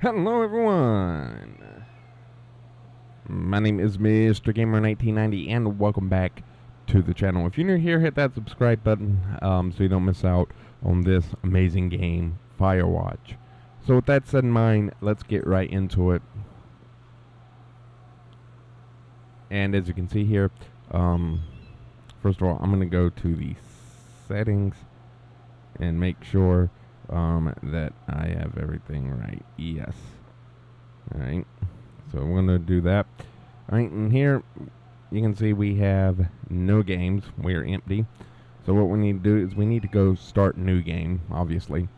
Hello everyone! My name is Mr. Gamer 1990 and welcome back to the channel. If you're new here, hit that subscribe button so you don't miss out on this amazing game, Firewatch. So with that said in mind, let's get right into it. And as you can see here, first of all, I'm going to go to the settings and make sure that I have everything right. Yes. Alright. So I'm going to do that. Alright, and here you can see we have no games. We are empty. So what we need to do is we need to go start new game, obviously.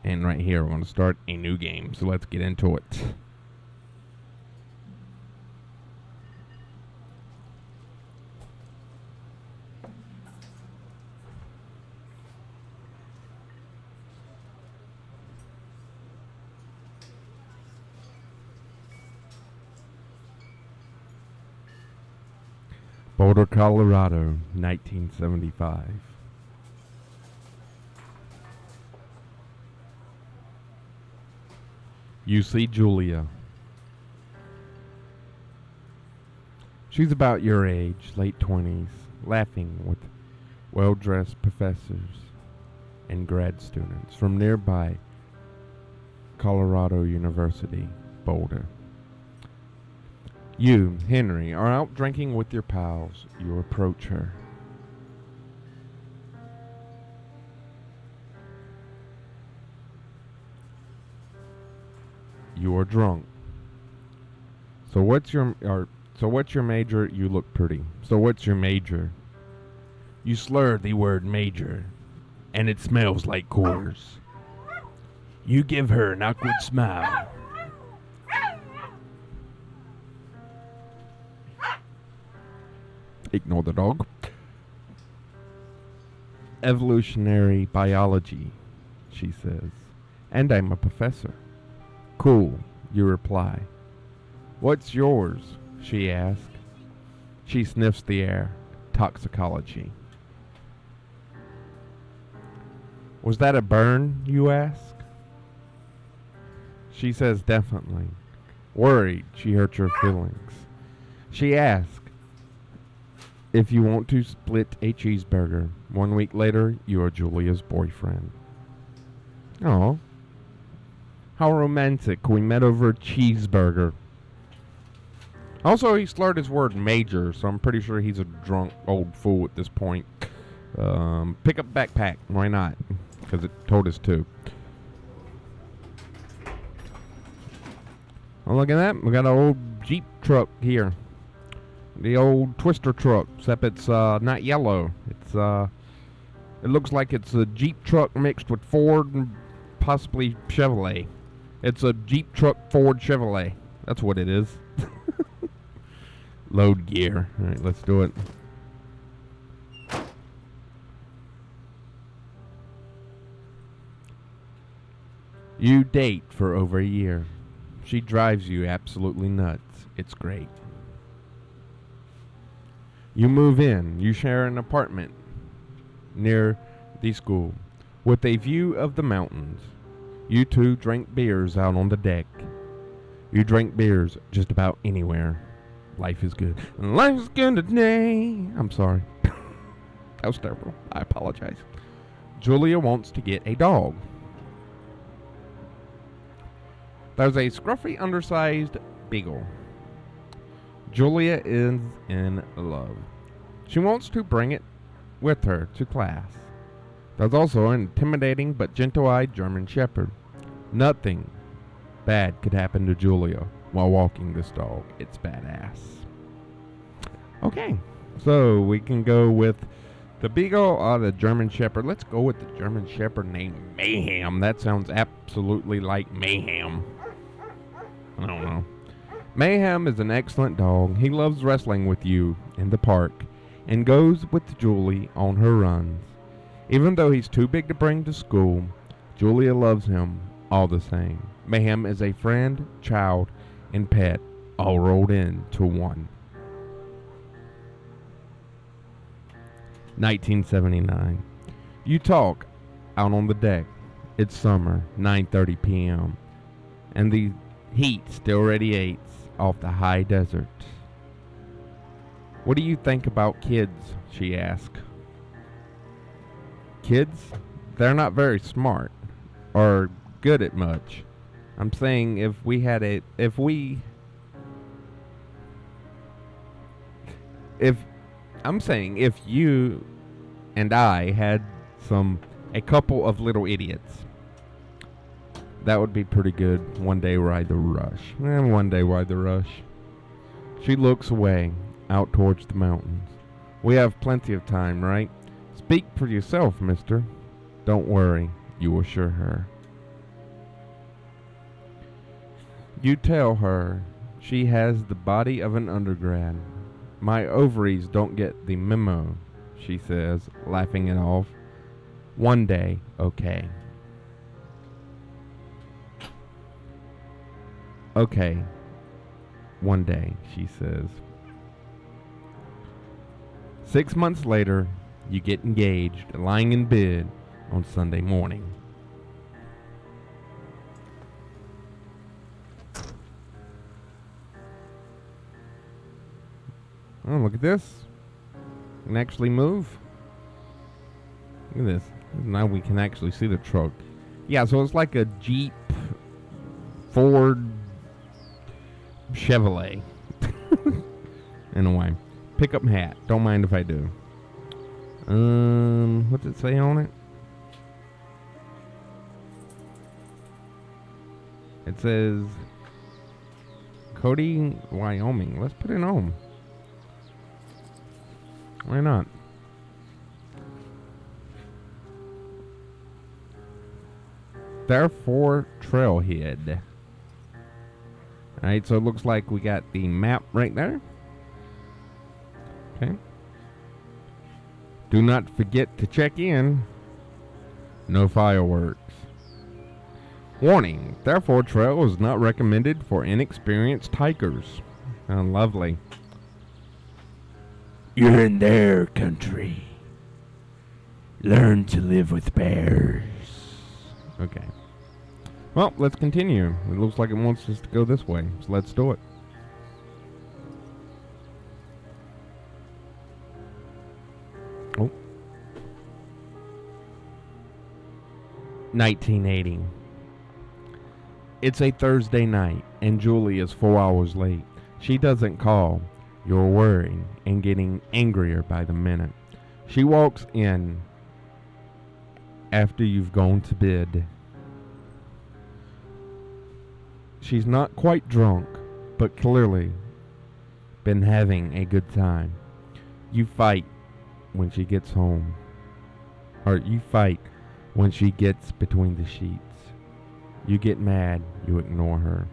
And right here we're going to start a new game. So let's get into it. Boulder, Colorado, 1975. You see Julia. She's about your age, late 20s, laughing with well-dressed professors and grad students from nearby Colorado University, Boulder. You, Henry, are out drinking with your pals. You approach her. You are drunk. So what's your major? You look pretty. So what's your major? You slur the word major, and it smells like Coors. You give her an awkward smile. Ignore the dog. Evolutionary biology, she says. And I'm a professor. Cool, you reply. What's yours? She asks. She sniffs the air. Toxicology. Was that a burn, you ask? She says definitely. Worried she hurt your feelings. She asks if you want to split a cheeseburger. 1 week later, you are Julia's boyfriend. Oh, how romantic. We met over a cheeseburger. Also, he slurred his word major, so I'm pretty sure he's a drunk old fool at this point. Pick up backpack. Why not? Because it told us to. Oh, look at that. We got an old Jeep truck here. The old Twister truck, except it's not yellow. It looks like it's a Jeep truck mixed with Ford and possibly Chevrolet. It's a Jeep truck Ford Chevrolet. That's what it is. Load gear. All right, let's do it. You date for over a year. She drives you absolutely nuts. It's great. You move in. You share an apartment near the school with a view of the mountains. You two drink beers out on the deck. You drink beers just about anywhere. Life is good. Life is good today. I'm sorry. That was terrible. I apologize. Julia wants to get a dog. There's a scruffy, undersized beagle. Julia is in love. She wants to bring it with her to class. There's also an intimidating but gentle-eyed German Shepherd. Nothing bad could happen to Julia while walking this dog. It's badass. Okay, so we can go with the beagle or the German Shepherd. Let's go with the German Shepherd named Mayhem. That sounds absolutely like mayhem. I don't know. Mayhem is an excellent dog. He loves wrestling with you in the park and goes with Julie on her runs. Even though he's too big to bring to school, Julia loves him all the same. Mayhem is a friend, child, and pet all rolled into one. 1979. You talk out on the deck. It's summer, 9:30 p.m. And the Heat still radiates off the high desert. What do you think about kids? She asked. Kids? They're not very smart or good at much. I'm saying if you and I had a couple of little idiots, that would be pretty good. One day ride the rush. And one day ride the rush. She looks away, out towards the mountains. We have plenty of time, right? Speak for yourself, mister. Don't worry, you assure her. You tell her she has the body of an undergrad. My ovaries don't get the memo, she says, laughing it off. One day, okay. Okay. One day, she says. 6 months later, you get engaged, lying in bed on Sunday morning. Oh, look at this. We can actually move. Look at this. Now we can actually see the truck. Yeah, so it's like a Jeep, Ford, Chevrolet. In a way. Pickup hat. Don't mind if I do. What's it say on it? It says Cody, Wyoming. Let's put it on. Why not? Therefore, Trailhead. Alright, so it looks like we got the map right there. Okay. Do not forget to check in. No fireworks. Warning, therefore trail is not recommended for inexperienced hikers. Oh, lovely. You're in their country. Learn to live with bears. Okay. Well, let's continue. It looks like it wants us to go this way, so let's do it. Oh. 1980. It's a Thursday night, and Julie is 4 hours late. She doesn't call. You're worried and getting angrier by the minute. She walks in after you've gone to bed. She's not quite drunk, but clearly been having a good time. You fight when she gets home. Or you fight when she gets between the sheets. You get mad, you ignore her.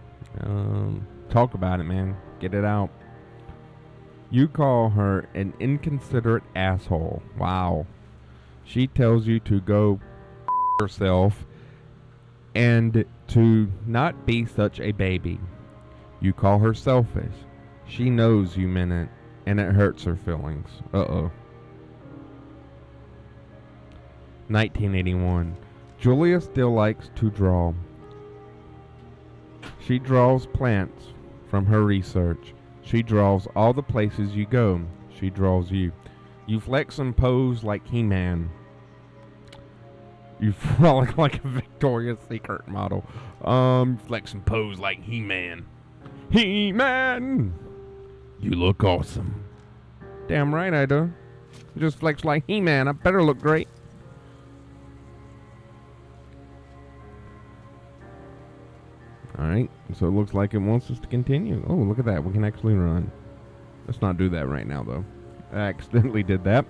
Talk about it, man. Get it out. You call her an inconsiderate asshole. Wow. She tells you to go yourself and to not be such a baby. You call her selfish. She knows you meant it, and it hurts her feelings. Uh-oh. 1981. Julia still likes to draw. She draws plants from her research. She draws all the places you go. She draws you. You flex and pose like He-Man. You frolic like a Victoria's Secret model. Flex and pose like He-Man. He-Man! You look awesome. Damn right I do. Just flex like He-Man. I better look great. Alright, so it looks like it wants us to continue. Oh, look at that. We can actually run. Let's not do that right now, though. I accidentally did that.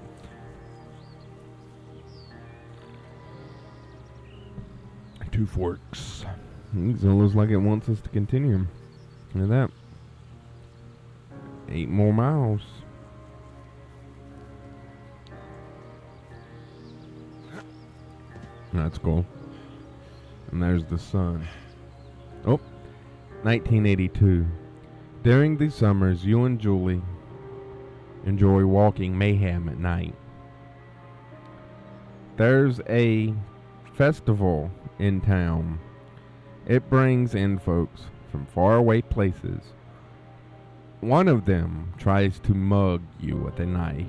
Two forks. So it looks like it wants us to continue. Look at that. 8 more miles. That's cool. And there's the sun. Oh, 1982. During the summers, you and Julie enjoy walking mayhem at night. There's a festival in town. It brings in folks from faraway places. One of them tries to mug you with a knife.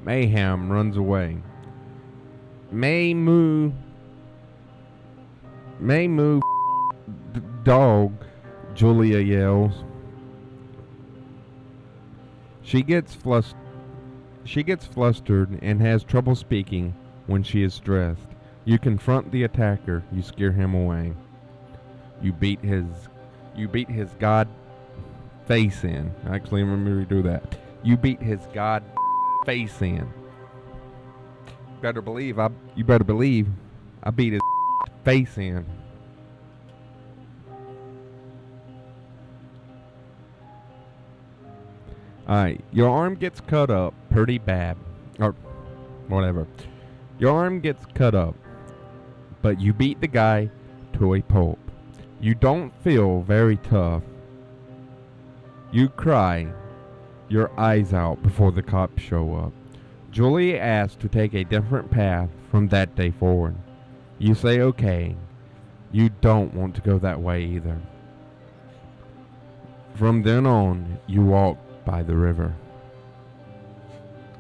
Mayhem runs away. May moo dog, Julia yells. She gets flustered and has trouble speaking when she is stressed. You confront the attacker, you scare him away. You beat his god face in. Actually, let me redo that. You beat his god face in. You better believe I beat his face in. Alright, your arm gets cut up pretty bad. Or whatever. Your arm gets cut up, but you beat the guy to a pulp. You don't feel very tough. You cry your eyes out before the cops show up. Julie asks to take a different path from that day forward. You say okay. You don't want to go that way either. From then on, you walk by the river.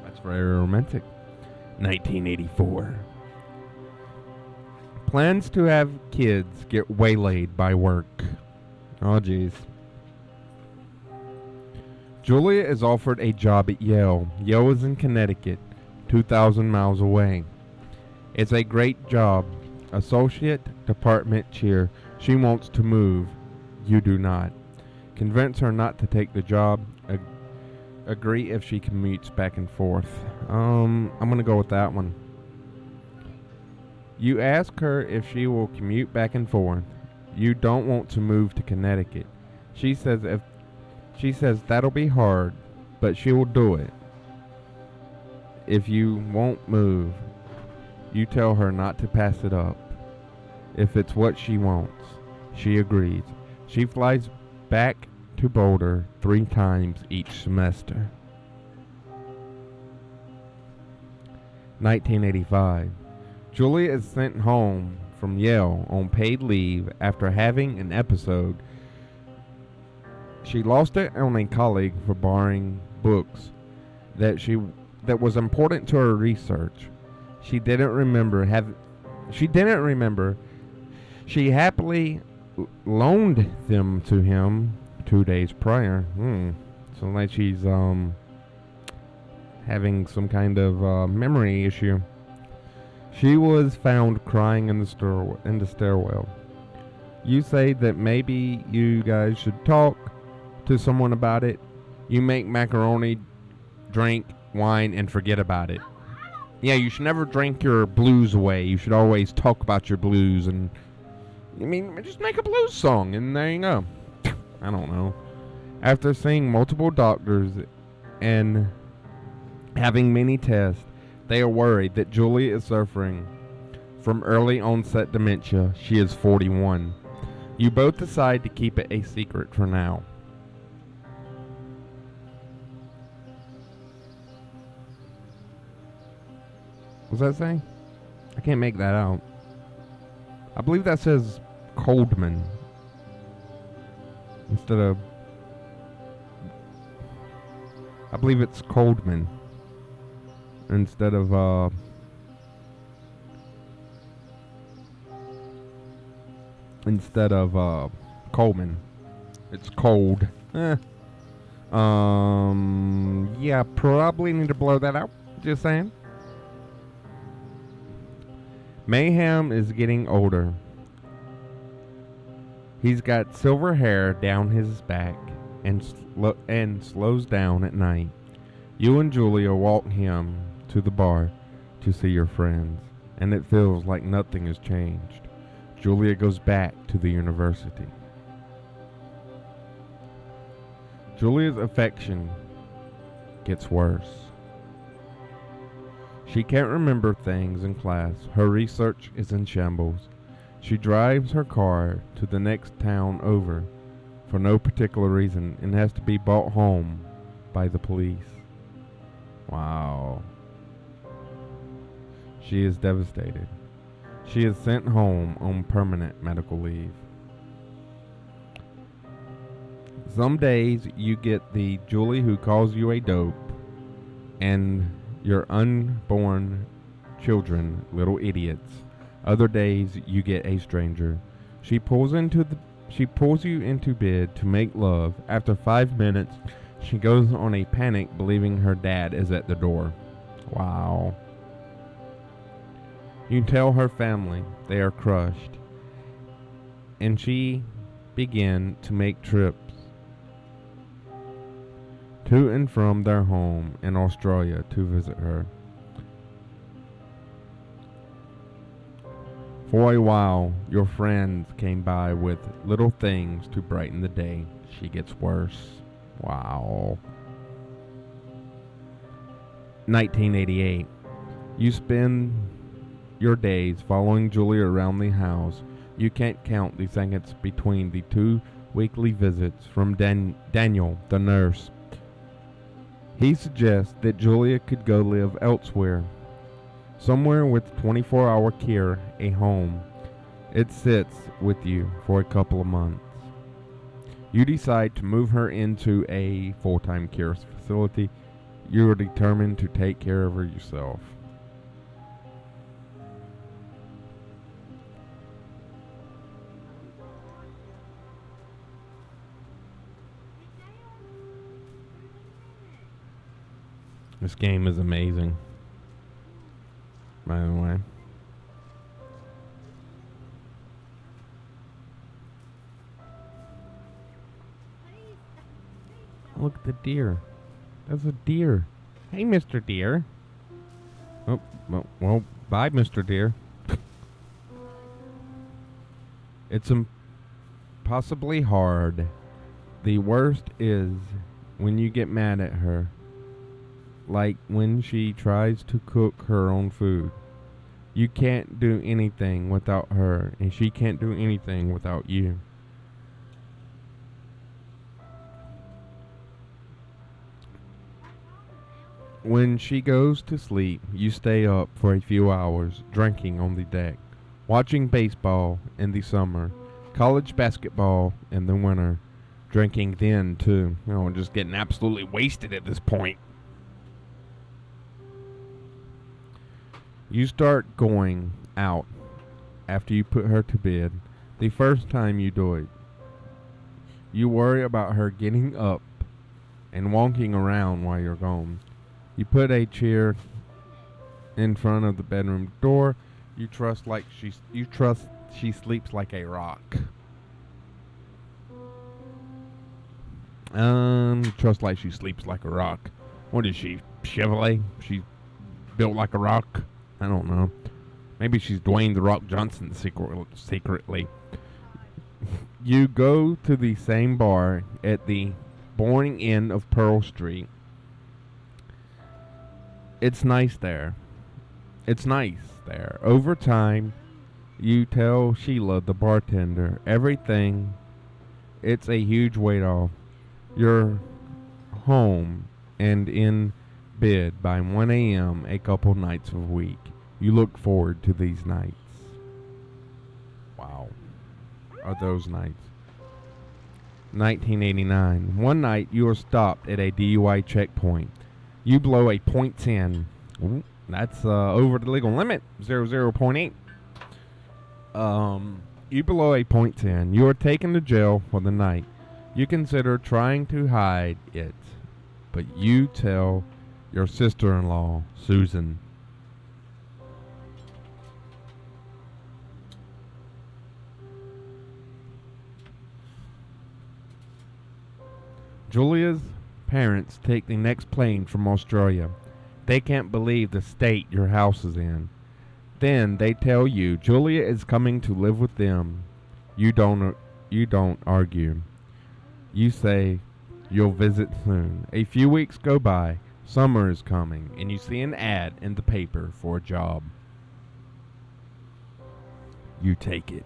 That's very romantic. 1984. Plans to have kids get waylaid by work. Oh, jeez. Julia is offered a job at Yale. Yale is in Connecticut, 2,000 miles away. It's a great job. Associate department chair. She wants to move. You do not. Convince her not to take the job. Agree if she commutes back and forth. I'm going to go with that one. You ask her if she will commute back and forth. You don't want to move to Connecticut. She says that'll be hard, but she will do it. If you won't move, you tell her not to pass it up. If it's what she wants, she agrees. She flies back to Boulder 3 times each semester. 1985. Julia is sent home from Yale on paid leave after having an episode. She lost it on a colleague for borrowing books that was important to her research. She didn't remember. She happily loaned them to him 2 days prior. So like she's having some kind of memory issue. She was found crying in the stairwell. You say that maybe you guys should talk to someone about it. You make macaroni, drink wine, and forget about it. Yeah, you should never drink your blues away. You should always talk about your blues, and just make a blues song, and there you go. I don't know. After seeing multiple doctors and having many tests, they are worried that Julia is suffering from early onset dementia. She is 41. You both decide to keep it a secret for now. What's that say? I can't make that out. I believe that says Coldman instead of... I believe it's Coldman instead of Coleman. It's cold. Yeah, probably need to blur that out. Just saying. Mayhem is getting older. He's got silver hair down his back and slows down at night. You and Julia walk him to the bar to see your friends, and it feels like nothing has changed. Julia goes back to the university. Julia's affection gets worse. She can't remember things in class. Her research is in shambles. She drives her car to the next town over for no particular reason and has to be brought home by the police. Wow. She is devastated. She is sent home on permanent medical leave. Some days you get the Julie who calls you a dope and your unborn children little idiots. Other days you get a stranger. She pulls you into bed to make love. After 5 minutes, she goes on a panic believing her dad is at the door. Wow. You tell her family they are crushed, and she began to make trips to and from their home in Australia to visit her. For a while, your friends came by with little things to brighten the day. She gets worse. Wow. 1988. You spend your days following Julia around the house. You can't count the seconds between the 2 weekly visits from Daniel, the nurse. He suggests that Julia could go live elsewhere, somewhere with 24-hour care, a home. It sits with you for a couple of months. You decide to move her into a full-time care facility. You are determined to take care of her yourself. This game is amazing, by the way. Look at the deer. That's a deer. Hey, Mr. Deer. Oh, well, bye, Mr. Deer. It's impossibly hard. The worst is when you get mad at her. Like when she tries to cook her own food. You can't do anything without her, and she can't do anything without you. When she goes to sleep, you stay up for a few hours, drinking on the deck, watching baseball in the summer, college basketball in the winter, drinking then too. Just getting absolutely wasted at this point. You start going out after you put her to bed. The first time you do it, you worry about her getting up and walking around while you're gone. You put a chair in front of the bedroom door. You trust she sleeps like a rock. Trust like she sleeps like a rock. What is she, Chevrolet? She built like a rock? I don't know. Maybe she's Dwayne The Rock Johnson secretly. You go to the same bar at the boring end of Pearl Street. It's nice there. Over time, you tell Sheila, the bartender, everything. It's a huge weight off. You're home and in bed by 1 a.m. a couple nights a week. You look forward to these nights. Wow. Are those nights? 1989. One night you are stopped at a DUI checkpoint. You blow a .10. Ooh, that's over the legal limit. 0.8. You blow a .10. You are taken to jail for the night. You consider trying to hide it, but you tell your sister-in-law, Susan. Julia's parents take the next plane from Australia. They can't believe the state your house is in. Then they tell you Julia is coming to live with them. You don't argue. You say you'll visit soon. A few weeks go by. Summer is coming, and you see an ad in the paper for a job. You take it.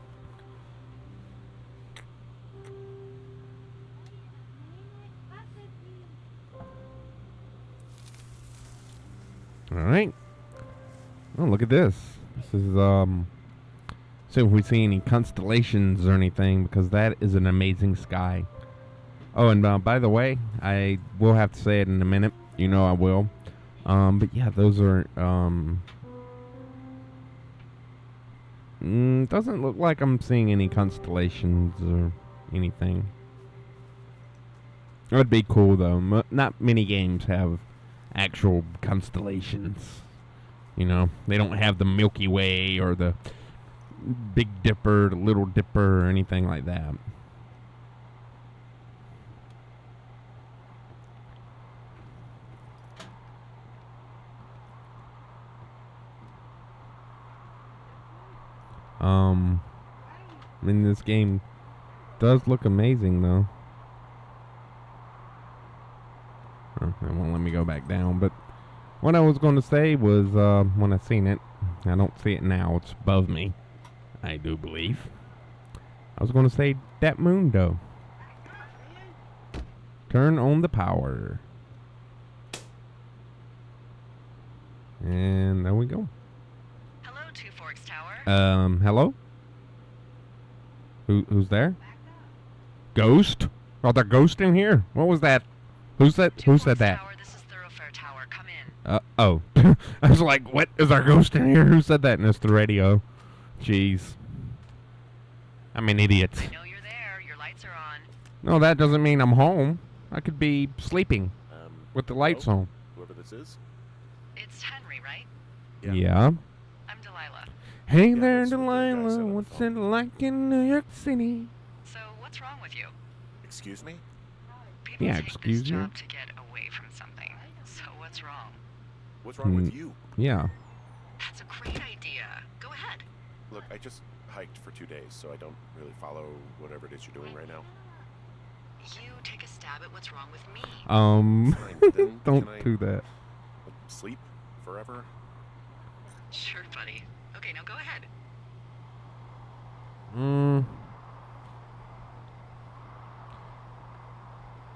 All right. Oh, look at this. This is see if we see any constellations or anything, because that is an amazing sky. Oh, and by the way, I will have to say it in a minute. You know I will. But yeah, those are doesn't look like I'm seeing any constellations or anything. It would be cool though. Not many games have actual constellations. You know, they don't have the Milky Way or the Big Dipper, the Little Dipper, or anything like that. I mean, this game does look amazing, though. Oh, it won't let me go back down, but what I was going to say was, when I seen it, I don't see it now, it's above me, I do believe. I was going to say, that moon, though. Turn on the power. And there we go. Hello, Two Forks Tower. Hello? Who's there? Ghost? Oh, the ghost in here? What was that? Who said that? Tower, this is Thoroughfare Tower. Come in. Oh. I was like, what? Is our ghost in here? Who said that? And it's the radio. Jeez. I'm an idiot. I know you're there. Your lights are on. No, that doesn't mean I'm home. I could be sleeping with the lights on. Whoever this is? It's Henry, right? Yeah. I'm Delilah. Hey Yeah, there, that's what the guy Delilah. said on the What's phone. it like in New York City? So, what's wrong with you? Excuse me? People Yeah, take excuse this you. job to get away from something. So, what's wrong? What's wrong with you? Yeah. That's a great idea. Go ahead. Look, I just hiked for 2 days, so I don't really follow whatever it is you're doing right now. You take a stab at what's wrong with me. Fine, then Don't can I, do that. sleep forever? Sure, buddy. Okay, now go ahead.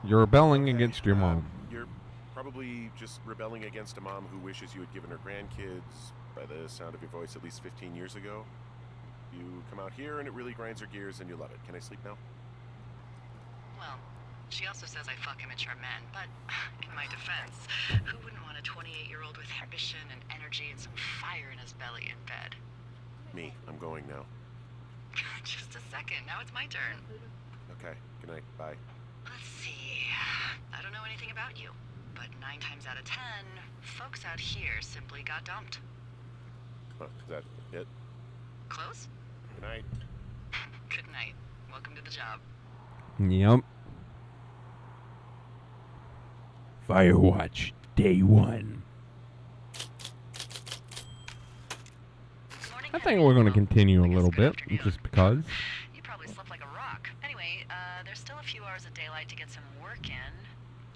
You're rebelling Okay, against your mom. You're probably just rebelling against a mom who wishes you had given her grandkids, by the sound of your voice, at least 15 years ago. You come out here and it really grinds her gears and you love it. Can I sleep now? Well, she also says I fuck immature men, but in my defense, who wouldn't want a 28-year-old with ambition and energy and some fire in his belly in bed? Me. I'm going now. Just a second, now it's my turn. Okay. Good night. Bye. Let's see. I don't know anything about you, but 9 times out of 10, folks out here simply got dumped. Huh, is that it? Close? Good night. Good night. Welcome to the job. Yep. Firewatch, day 1. Morning, I think Henry. we're going to Well, continue I a guess little good bit, afternoon. just because. You probably slept like a rock. Anyway, there's still a few hours of daylight to get some work in.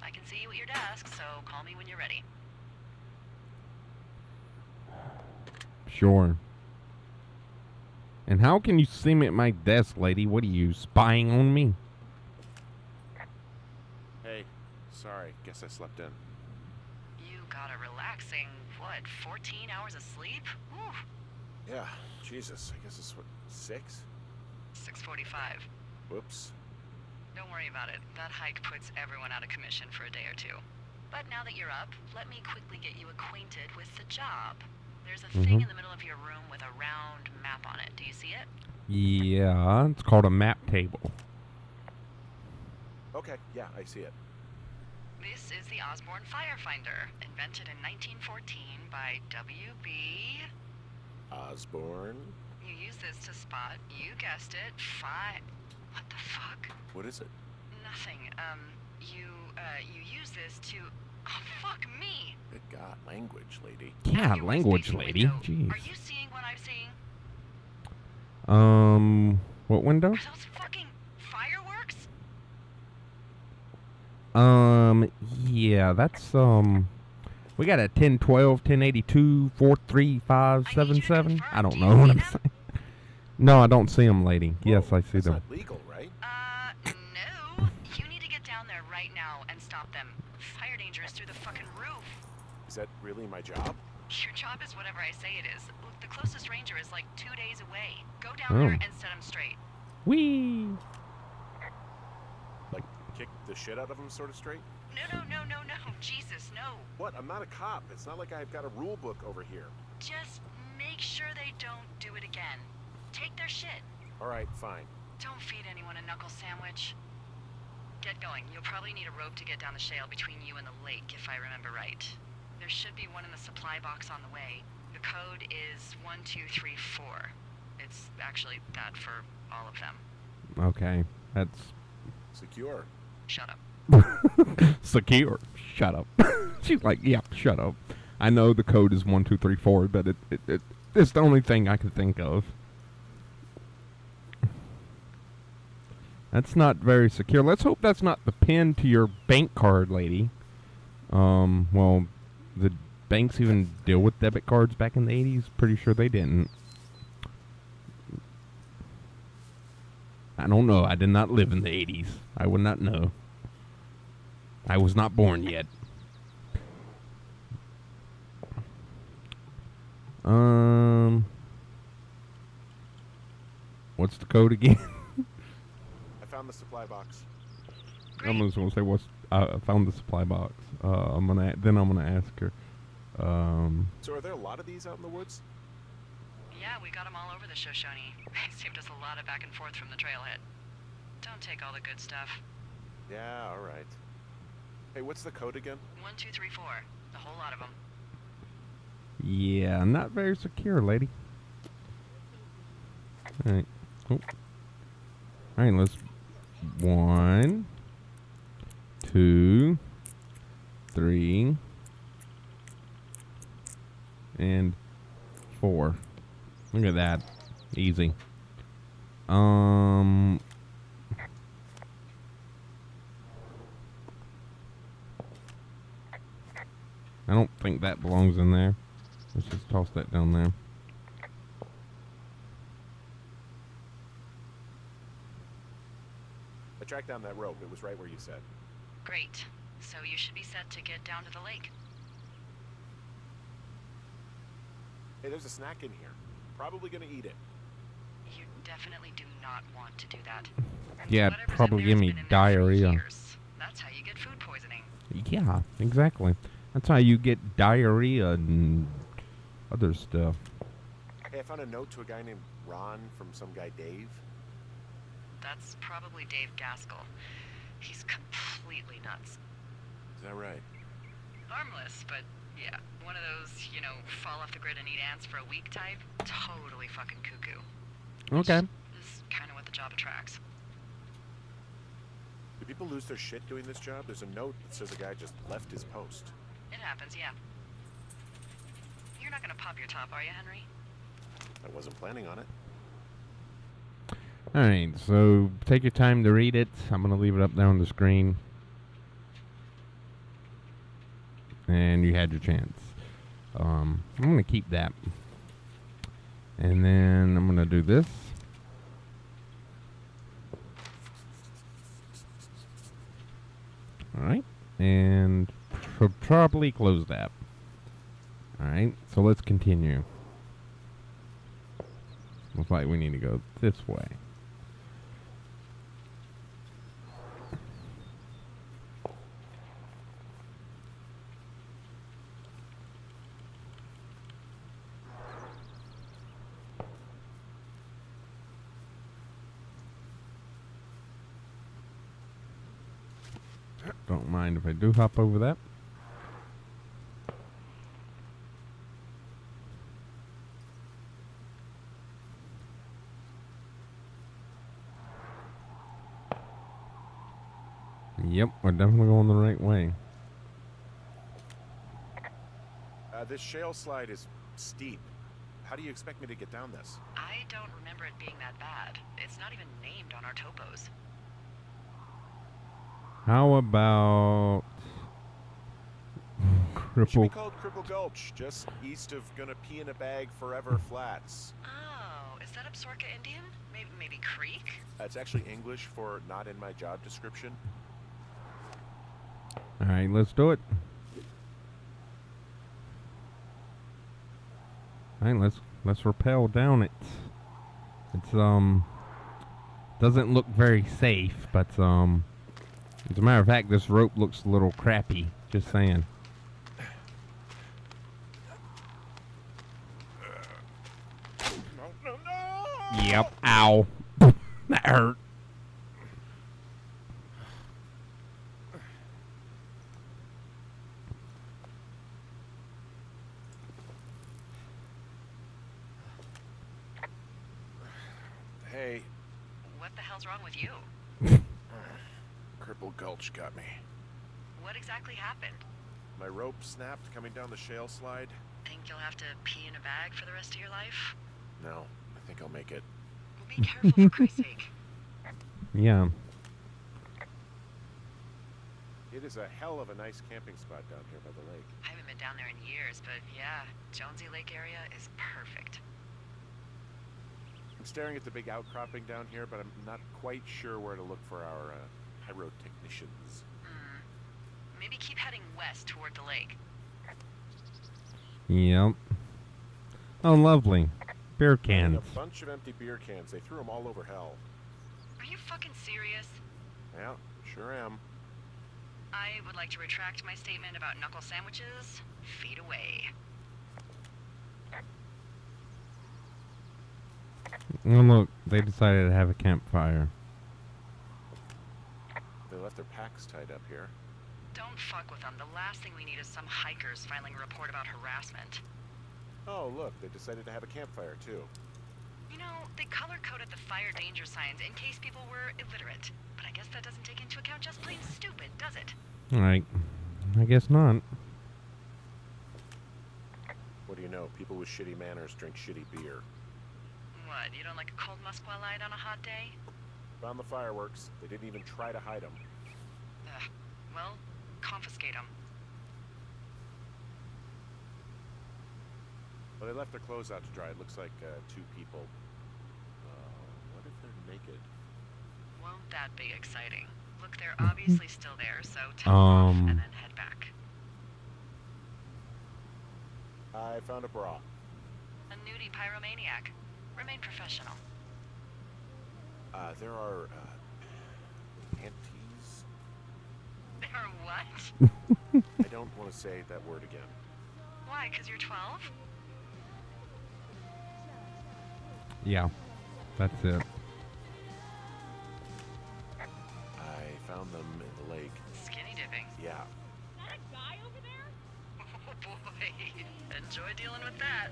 I can see you at your desk, so call me when you're ready. Sure. And how can you see me at my desk, lady? What are you, spying on me? Hey. Sorry. Guess I slept in. You got a relaxing, 14 hours of sleep? Whew, Yeah. Jesus. I guess it's what, 6? 6:45. Whoops. Don't worry about it. That hike puts everyone out of commission for a day or two. But now that you're up, let me quickly get you acquainted with the job. There's a thing in the middle of your room with a round map on it. Do you see it? Yeah, it's called a map table. Okay. Yeah, I see it. This is the Osborne Firefinder, invented in 1914 by W.B. Osborne? You use this to spot, you guessed it, What the fuck? What is it? Nothing. You use this to... Oh, fuck me! Good God. Language, lady. Yeah, Out your language workstation lady. window. Jeez. Are you seeing what I'm seeing? What window? Are those fucking fireworks? Yeah, that's, we got a 1012, 1082, 43577. I don't know what I'm saying. No, I don't see them, lady. Yes, I see That's them. not legal, right? No. You need to get down there right now and stop them. Fire danger is through the fucking roof. Is that really my job? Your job is whatever I say it is. Look, the closest ranger is like 2 days away. Go down there and set them straight. Whee! Like, kick the shit out of them sort of straight? No. Jesus, no. What? I'm not a cop. It's not like I've got a rule book over here. Just make sure they don't do it again. Take their shit. All right, fine. Don't feed anyone a knuckle sandwich. Get going. You'll probably need a rope to get down the shale between you and the lake, if I remember right. There should be one in the supply box on the way. The code is 1234. It's actually that for all of them. Okay, that's Secure. Shut up. secure. Shut up. She's like, yeah, shut up. I know the code is 1234, but it's the only thing I could think of. That's not very secure. Let's hope that's not the pin to your bank card, lady. Well, the banks even deal with debit cards back in the 80s? Pretty sure they didn't. I don't know. I did not live in the 80s. I would not know. I was not born yet. What's the code again? I found the supply box. Great. I'm just gonna say I found the supply box. I'm gonna ask her. So are there a lot of these out in the woods? Yeah, we got them all over the Shoshone. They saved us a lot of back and forth from the trailhead. Don't take all the good stuff. Yeah, all right. Hey, what's the code again? 1234. A whole lot of them. Yeah, not very secure, lady. All right. Oh. All right, let's 1, 2, 3, and 4. Look at that. Easy. I don't think that belongs in there. Let's just toss that down there. I tracked down that rope. It was right where you said. Great. So you should be set to get down to the lake. Hey, there's a snack in here. Probably gonna eat it. You definitely do not want to do that. Yeah, Whatever's in probably there give has me been in there for diarrhea. years. That's how you get food poisoning. Yeah, exactly. That's how you get diarrhea and other stuff. Hey, I found a note to a guy named Ron from some guy Dave. That's probably Dave Gaskell. He's completely nuts. Is that right? Harmless, but yeah, one of those, fall off the grid and eat ants for a week type. Totally fucking cuckoo. Okay. This is kind of what the job attracts. Do people lose their shit doing this job? There's a note that says a guy just left his post. It happens, yeah. You're not gonna pop your top, are you, Henry? I wasn't planning on it. Alright, so take your time to read it. I'm going to leave it up there on the screen. And you had your chance. I'm going to keep that. And then I'm going to do this. Alright, and probably close that. Alright, so let's continue. Looks like we need to go this way. Don't mind if I do hop over that. Yep, we're definitely going the right way. This shale slide is steep. How do you expect me to get down this? I don't remember it being that bad. It's not even named on our topos. How about It should be Cripple? called Cripple Gulch, just east of Gonna Pee in a Bag Forever Flats. Oh, is that Absorka Indian? Maybe Creek? It's actually English for not in my job description. All right, let's do it. All right, let's rappel down it. It's doesn't look very safe, but As a matter of fact, this rope looks a little crappy. Just saying. No, no, no! Yep. Ow. That hurt. Hey, What the hell's wrong with you? Cripple Gulch got me. What exactly happened? My rope snapped coming down the shale slide. Think you'll have to pee in a bag for the rest of your life? No, I think I'll make it. Be careful, for Christ's sake. Yeah. It is a hell of a nice camping spot down here by the lake. I haven't been down there in years, but yeah, Jonesy Lake area is perfect. I'm staring at the big outcropping down here, but I'm not quite sure where to look for our pyrotechnicians. Maybe keep heading west toward the lake. Yep. Oh, lovely. Beer Finding cans. a bunch of empty beer cans. They threw them all over hell. Are you fucking serious? Yeah, sure am. I would like to retract my statement about knuckle sandwiches. Feet away. Oh, look. They decided to have a campfire. They left their packs tied up here. Don't fuck with them. The last thing we need is some hikers filing a report about harassment. Oh, look, they decided to have a campfire, too. You know, they color-coded the fire danger signs in case people were illiterate. But I guess that doesn't take into account just plain stupid, does it? Alright. I guess not. What do you know? People with shitty manners drink shitty beer. What, you don't like a cold Musqua light on a hot day? Found the fireworks. They didn't even try to hide them. Ugh. Well, confiscate them. Well, they left their clothes out to dry. It looks like 2 people. What if they're naked? Won't that be exciting? Look, they're obviously still there, so tell them off and then head back. I found a bra. A nudie pyromaniac. Remain professional. There are panties. There are what? I don't want to say that word again. Why, 'cause you're 12? Yeah. That's it. I found them in the lake. Skinny dipping. Yeah. Is that a guy over there? Oh boy. Enjoy dealing with that.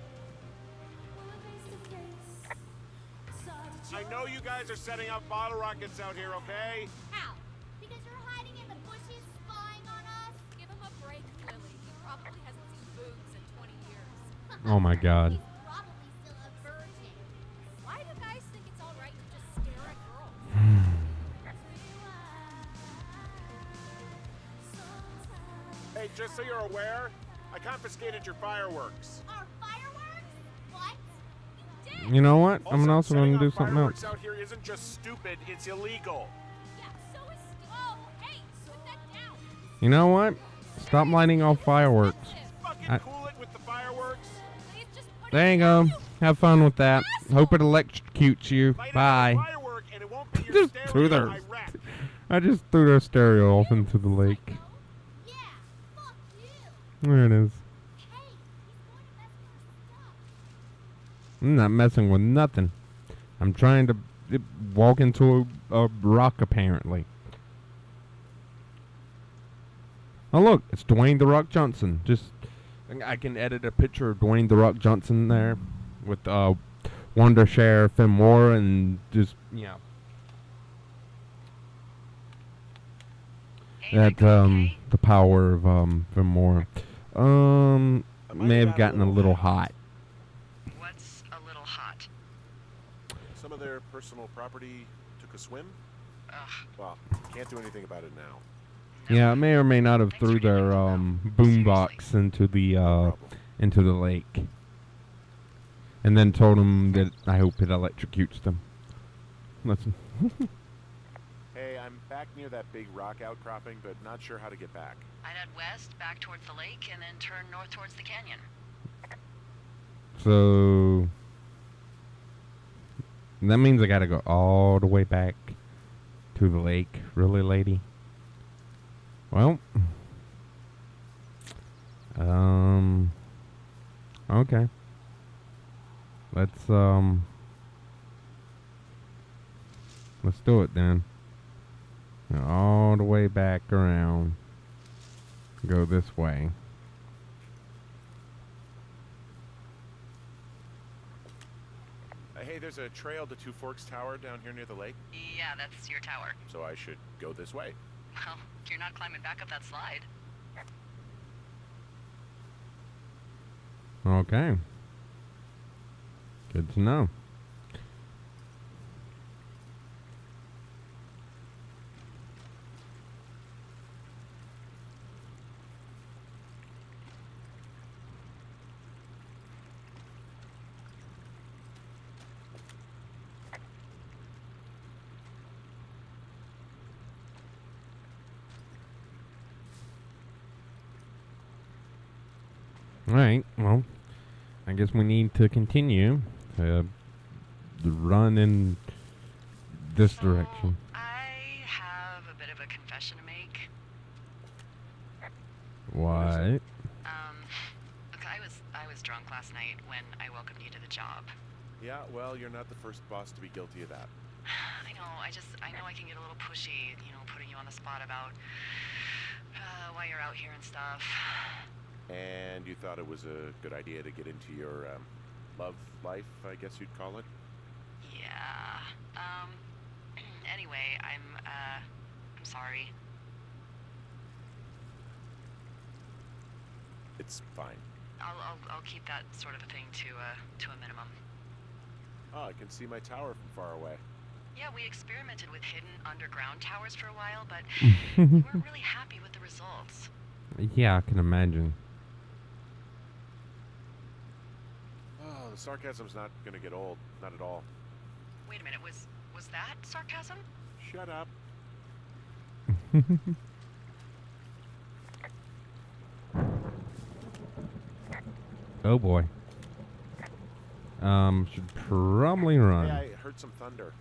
I know you guys are setting up bottle rockets out here, okay? How? Because you're hiding in the bushes spying on us? Give him a break, Lily. He probably hasn't seen boobs in 20 years. Oh my god. He's probably still a virgin. Why do guys think it's alright to just stare at girls? Hey, just so you're aware, I confiscated your fireworks. Our fireworks? What? You did? You know what? I'm also setting going to do off something fireworks else. out here isn't just stupid, it's illegal. Yeah, so is... Oh, hey, put that down. You know what? Stop lighting off fireworks. Fucking cool it with the fireworks. Please just put There it you go. down. Have fun with that. Hope it electrocutes you. Light Bye. another firework and it won't be your Just stereo threw their- I wrecked. I just threw their stereo off into the lake. Yeah, fuck you. There it is. Hey, he's going to mess with our stuff. I'm not messing with nothing. I'm trying to walk into a rock, apparently. Oh, look. It's Dwayne The Rock Johnson. Just, I can edit a picture of Dwayne The Rock Johnson there with Wondershare Fenmore and just, yeah. Hey, That, Michael, okay? the power of, Fenmore. May have gotten a little hot. What's a little hot? Some of their personal property took a swim. Ugh. Well, can't do anything about it now. Yeah, it may or may not have Thanks threw for their letting me know. boombox into the No problem. into the lake, and then told them that I hope it electrocutes them. Listen, Hey, I'm back near that big rock outcropping, but not sure how to get back. I'd head west, back towards the lake, and then turn north towards the canyon. so that means I gotta go all the way back to the lake, really, lady? Well. Okay. Let's do it then. All the way back around. Go this way. Hey, there's a trail to Two Forks Tower down here near the lake, Yeah, that's your tower. so I should go this way. Well, you're not climbing back up that slide. Okay. Good to know. Alright, well, I guess we need to continue to run in this So, direction. I have a bit of a confession to make. What? Look, I was drunk last night when I welcomed you to the job. Yeah, well, you're not the first boss to be guilty of that. I know, I know I can get a little pushy, putting you on the spot about why you're out here and stuff. And you thought it was a good idea to get into your love life, I guess you'd call it? Yeah. Anyway, I'm sorry. It's fine. I'll keep that sort of a thing to a minimum. Oh, I can see my tower from far away. Yeah, we experimented with hidden underground towers for a while, but we weren't really happy with the results. Yeah, I can imagine. Oh, the sarcasm's not gonna get old. Not at all. Wait a minute, was that sarcasm? Shut up. Oh boy. Should probably run. Hey, I heard some thunder.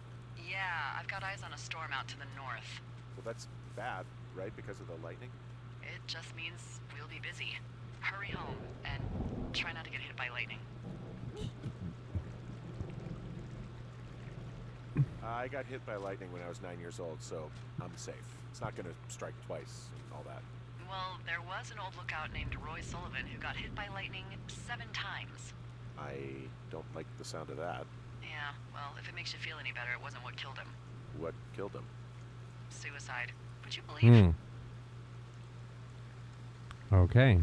Yeah, I've got eyes on a storm out to the north. Well, that's bad, right? Because of the lightning? It just means we'll be busy. Hurry home and try not to get hit by lightning. I got hit by lightning when I was 9 years old, so I'm safe. It's not gonna strike twice and all that. Well, there was an old lookout named Roy Sullivan who got hit by lightning 7 times. I don't like the sound of that. Yeah, well, if it makes you feel any better, it wasn't what killed him. What killed him? Suicide. Would you believe? Okay.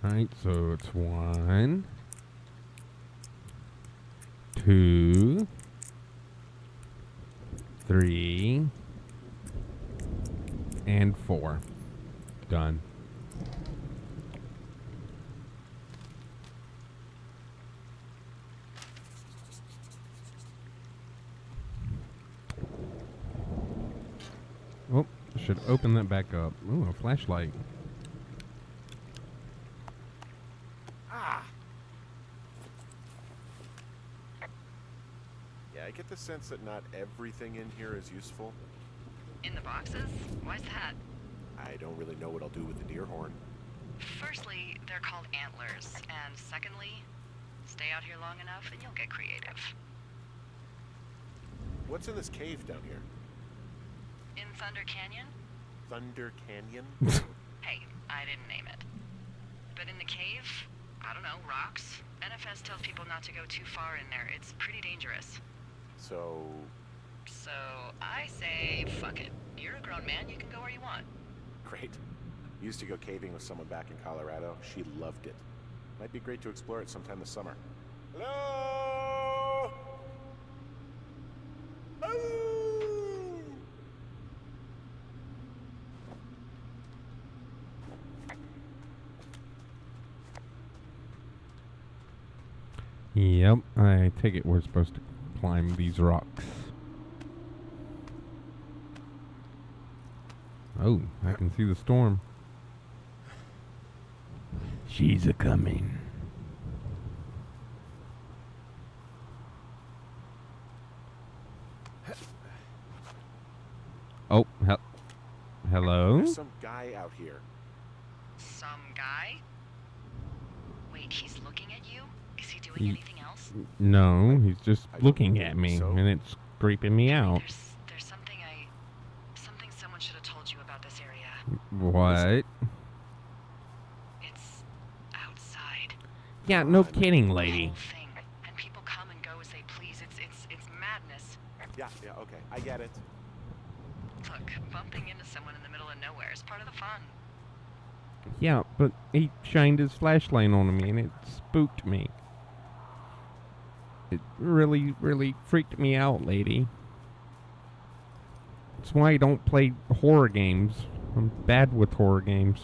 Alright, so it's 1, 2, 3, and 4. Done. Oh, should open that back up. Ooh, a flashlight. Yeah, I get the sense that not everything in here is useful. In the boxes? Why's that? I don't really know what I'll do with the deer horn. Firstly, they're called antlers. And secondly, stay out here long enough and you'll get creative. What's in this cave down here? In Thunder Canyon? Thunder Canyon? Hey, I didn't name it. But in the cave, I don't know, rocks. NFS tells people not to go too far in there. It's pretty dangerous. So, So I say, fuck it. You're a grown man, you can go where you want. great. Used to go caving with someone back in Colorado. She loved it. Might be great to explore it sometime this summer. Hello? Hello? Yep, I take it we're supposed to climb these rocks. Oh, I can see the storm. She's a-coming. Oh, hello? There's some guy out here. Some guy? Wait, he's looking at you? Is he doing He- anything else? No, he's just I don't looking at think me, so. and it's creeping me out. There's something someone should have told you about this area. What? It's outside. Yeah, no on. kidding, The lady. whole thing. And people come and go as they please. It's madness. Yeah, okay, I get it. Look, bumping into someone in the middle of nowhere is part of the fun. Yeah, but he shined his flashlight on me, and it spooked me. It really, really freaked me out, lady. That's why I don't play horror games. I'm bad with horror games.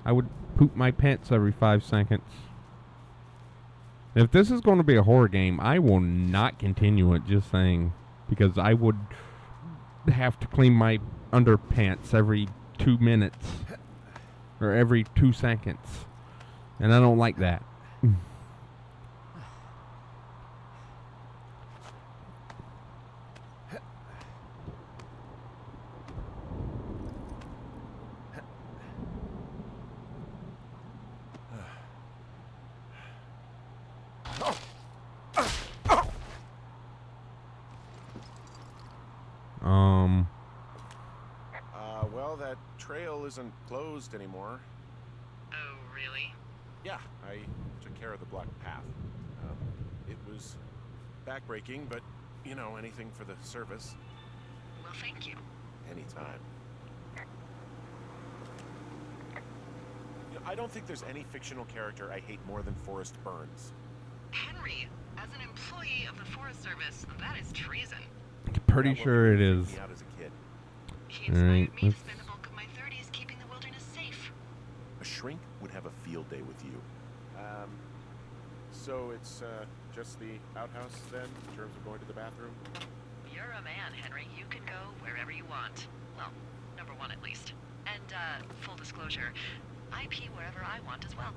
I would poop my pants every 5 seconds. If this is going to be a horror game, I will not continue it, just saying. Because I would have to clean my underpants every 2 minutes. Or every 2 seconds. And I don't like that. Well, that trail isn't closed anymore. Oh, really? Yeah, I took care of the blocked path. It was backbreaking, but, you know, anything for the service. Well, thank you. Anytime. You know, I don't think there's any fictional character I hate more than Forrest Burns. Henry, as an employee of the Forest Service, that is treason. Pretty Yeah, well, sure it he is. freaked me out as a kid. He inspired Alright, me to let's- spend the bulk of my 30s keeping the wilderness safe. A shrink would have a field day with you. So it's just the outhouse then, in terms of going to the bathroom? You're a man, Henry. You can go wherever you want. Well, number one at least. And, full disclosure, I pee wherever I want as well.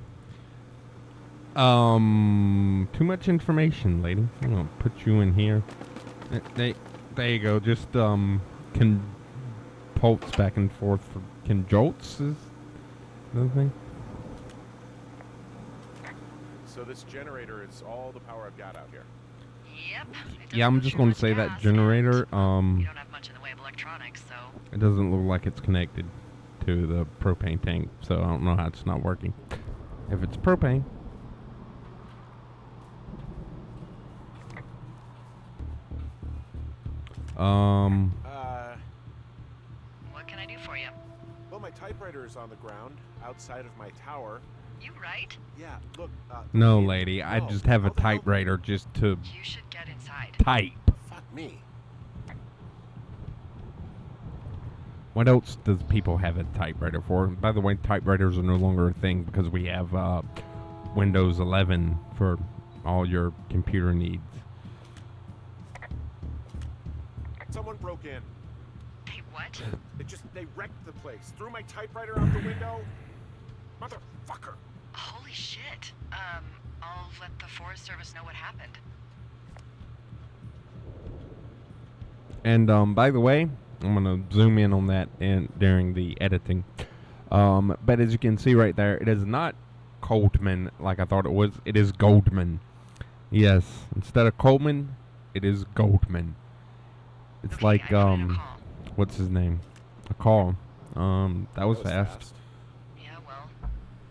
Too much information, lady. I'm gonna put you in here. There you go. Just, can pulse back and forth for conjolts is the thing. So this generator is all the power I've got out here. Yep. Yeah, I'm just gonna say that generator, You don't have much in the way of electronics, so... it doesn't look like it's connected to the propane tank, so I don't know how it's not working. If it's propane. What can I do for you? Well, my typewriter is on the ground, outside of my tower. You right? Yeah, look, No, it- lady, I no, just have a how the hell- typewriter just to You should get inside. type. Fuck me. What else does people have a typewriter for? By the way, typewriters are no longer a thing because we have Windows 11 for all your computer needs. Someone broke in. Hey, what? They wrecked the place. Threw my typewriter out the window. Motherfucker. Holy shit. I'll let the Forest Service know what happened. And by the way, I'm gonna zoom in on that during the editing. But as you can see right there, it is not Coldman like I thought it was. It is Goldman. Yes, instead of Coleman, it is Goldman. It's Okay, like I wanted a call. what's his name? A call. That was fast. Yeah, well,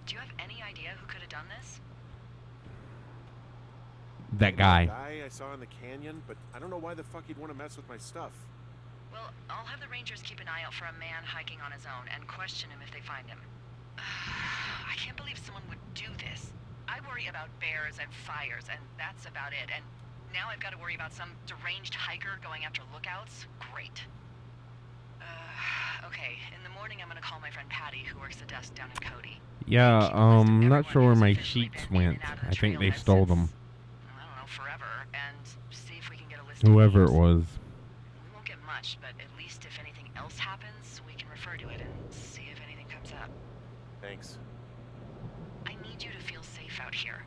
do you have any idea who could have done this? That guy. Guy I saw in the canyon, but I don't know why the fuck he'd want to mess with my stuff. Well, I'll have the Rangers keep an eye out for a man hiking on his own and question him if they find him. I can't believe someone would do this. I worry about bears and fires, and that's about it. And now I've got to worry about some deranged hiker going after lookouts? Great. Okay, in the morning I'm gonna call my friend Patty, who works the desk down in Cody. Yeah, Keep a list of I'm not everyone sure where who's my officially sheets been in went. and out of the I think they trailhead stole since, them. I don't know, forever, and see if we can get a list of Whoever it names. was. We won't get much, but at least if anything else happens, we can refer to it and see if anything comes up. Thanks. I need you to feel safe out here.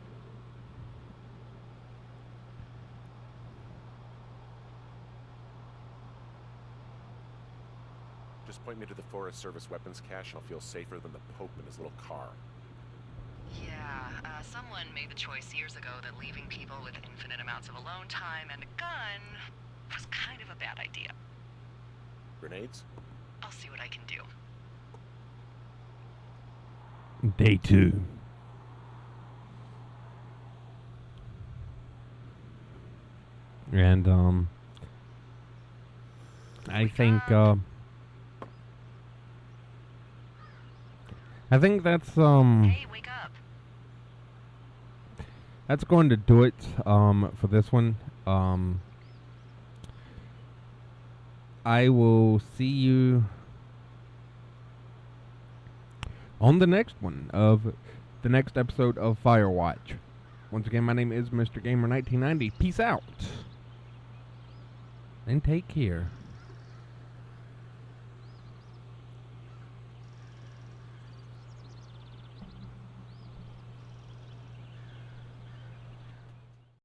Just point me to the Forest Service weapons cache, and I'll feel safer than the Pope in his little car. Yeah, someone made the choice years ago that leaving people with infinite amounts of alone time and a gun was kind of a bad idea. Grenades? I'll see what I can do. Day 2. And I think that's Hey, wake up. that's going to do it for this one. I will see you on the next one of the next episode of Firewatch. Once again, my name is Mr. Gamer 1990. Peace out. And take care.